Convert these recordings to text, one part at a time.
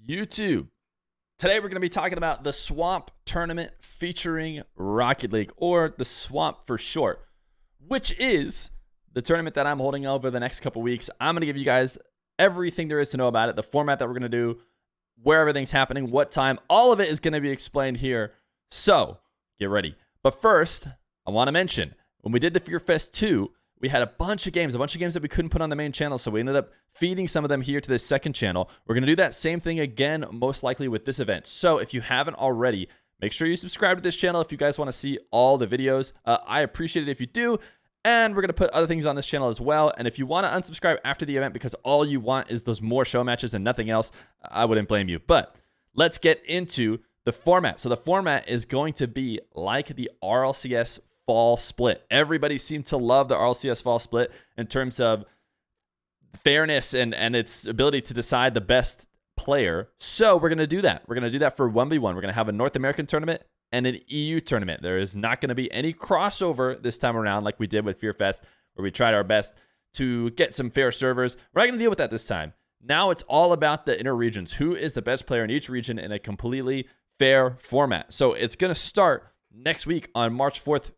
YouTube. Today we're going to be talking about the Swamp Tournament featuring Rocket League, or the Swamp for short, which is the tournament that I'm holding over the next couple weeks. I'm going to give you guys everything there is to know about it, the format that we're going to do, where everything's happening, what time, all of it is going to be explained here. So get ready. But first, I want to mention, when we did the Fear Fest 2, we had a bunch of games that we couldn't put on the main channel, so we ended up feeding some of them here to the second channel. We're going to do that same thing again, most likely with this event. So if you haven't already, make sure you subscribe to this channel if you guys want to see all the videos. I appreciate it if you do, and we're going to put other things on this channel as well. And if you want to unsubscribe after the event because all you want is those more show matches and nothing else, I wouldn't blame you. But let's get into the format. So the format is going to be like the RLCS fall split. Everybody seemed to love the RLCS fall split in terms of fairness and its ability to decide the best player. So we're going to do that. We're going to do that for 1v1. We're going to have a North American tournament and an EU tournament. There is not going to be any crossover this time around like we did with Fear Fest, where we tried our best to get some fair servers. We're not going to deal with that this time. Now it's all about the inner regions. Who is the best player in each region in a completely fair format? So it's going to start next week on March 4th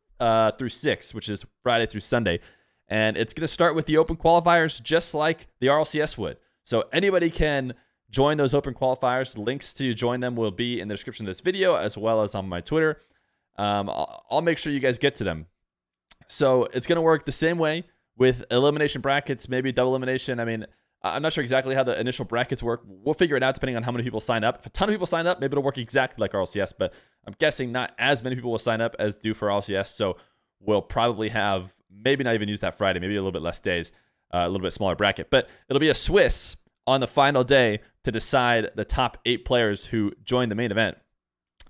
through 6th, which is Friday through Sunday. And it's going to start with the open qualifiers, just like the RLCS would. So anybody can join those open qualifiers. Links to join them will be in the description of this video, as well as on my Twitter. I'll make sure you guys get to them. So it's going to work the same way with elimination brackets, maybe double elimination. I mean, I'm not sure exactly how the initial brackets work. We'll figure it out depending on how many people sign up. If a ton of people sign up, maybe it'll work exactly like RLCS, but I'm guessing not as many people will sign up as do for RLCS, so we'll probably have, maybe not even use that Friday, maybe a little bit less days, a little bit smaller bracket. But it'll be a Swiss on the final day to decide the top 8 players who join the main event.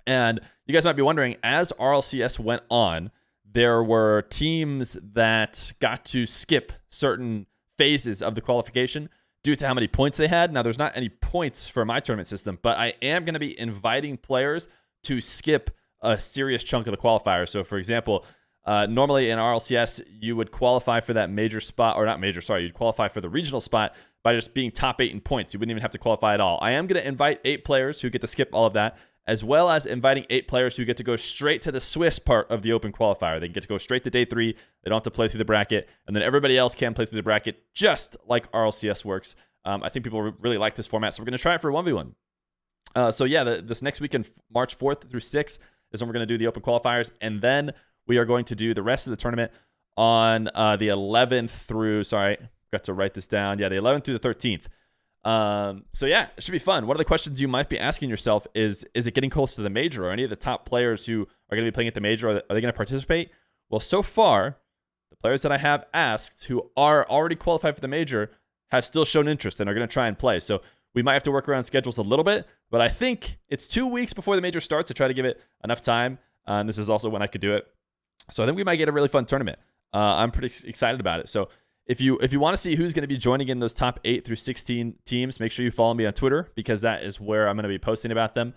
And you guys might be wondering, as RLCS went on, there were teams that got to skip certain phases of the qualification due to how many points they had. Now, there's not any points for my tournament system, but I am going to be inviting players to skip a serious chunk of the qualifier. So, for example, normally in RLCS, you would qualify for that major spot, or not major, sorry, you'd qualify for the regional spot by just being top 8 in points. You wouldn't even have to qualify at all. I am going to invite 8 players who get to skip all of that, as well as inviting 8 players who get to go straight to the Swiss part of the open qualifier. They get to go straight to day 3. They don't have to play through the bracket, and then everybody else can play through the bracket, just like RLCS works. I think people really like this format, so we're going to try it for 1v1. So yeah, this next weekend, March 4th through 6th, is when we're going to do the open qualifiers, and then we are going to do the rest of the tournament on the 11th through, sorry, got to write this down. Yeah, the 11th through the 13th. So yeah, it should be fun. One of the questions you might be asking yourself is it getting close to the major? Or any of the top players who are going to be playing at the major, are they going to participate? Well, so far, the players that I have asked who are already qualified for the major have still shown interest and are going to try and play. So we might have to work around schedules a little bit, but I think it's 2 weeks before the major starts to try to give it enough time. And this is also when I could do it. So I think we might get a really fun tournament. I'm pretty excited about it. So if you want to see who's going to be joining in those top 8 through 16 teams, make sure you follow me on Twitter, because that is where I'm going to be posting about them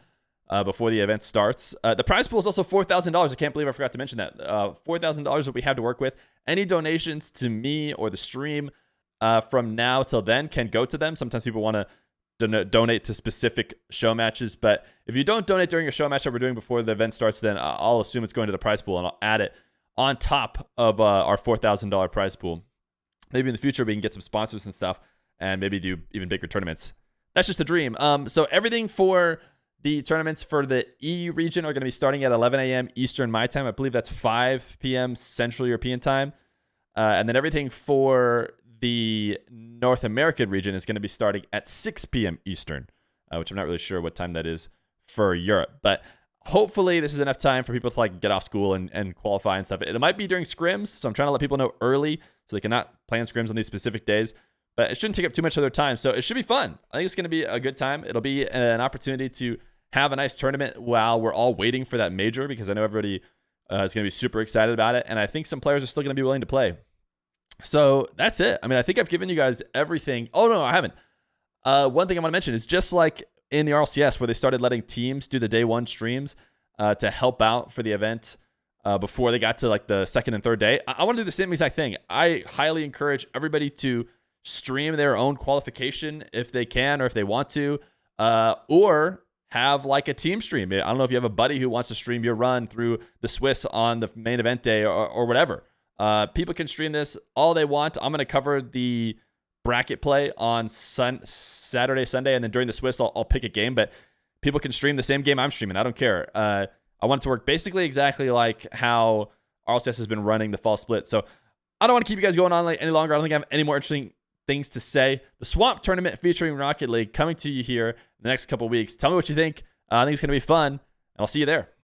before the event starts. The prize pool is also $4,000. I can't believe I forgot to mention that. $4,000 that we have to work with. Any donations to me or the stream from now till then can go to them. Sometimes people want to donate to specific show matches, but if you don't donate during a show match that we're doing before the event starts, then I'll assume it's going to the prize pool, and I'll add it on top of our $4,000 prize pool. Maybe in the future we can get some sponsors and stuff and maybe do even bigger tournaments. That's just a dream. So everything for the tournaments for the EU region are going to be starting at 11 a.m. Eastern my time. I believe that's 5 p.m. Central European time. And then everything for the North American region is going to be starting at 6 p.m. Eastern, which I'm not really sure what time that is for Europe. But hopefully this is enough time for people to like get off school and qualify and stuff. It might be during scrims, so I'm trying to let people know early so they cannot plan scrims on these specific days. But it shouldn't take up too much of their time, so it should be fun. I think it's going to be a good time. It'll be an opportunity to have a nice tournament while we're all waiting for that major, because I know everybody is going to be super excited about it, and I think some players are still going to be willing to play. So that's it. I mean, I think I've given you guys everything. Oh, no, I haven't. One thing I want to mention is just like in the RLCS, where they started letting teams do the day 1 streams to help out for the event before they got to like the second and third day. I want to do the same exact thing. I highly encourage everybody to stream their own qualification if they can or if they want to. or have like a team stream. I don't know if you have a buddy who wants to stream your run through the Swiss on the main event day or whatever. People can stream this all they want. I'm going to cover the bracket play on Saturday, Sunday, and then during the Swiss, I'll pick a game, but people can stream the same game I'm streaming. I don't care. I want it to work basically exactly like how RLCS has been running the fall split. So I don't want to keep you guys going on any longer. I don't think I have any more interesting things to say. The Swamp Tournament featuring Rocket League coming to you here in the next couple weeks. Tell me what you think. I think it's going to be fun, and I'll see you there.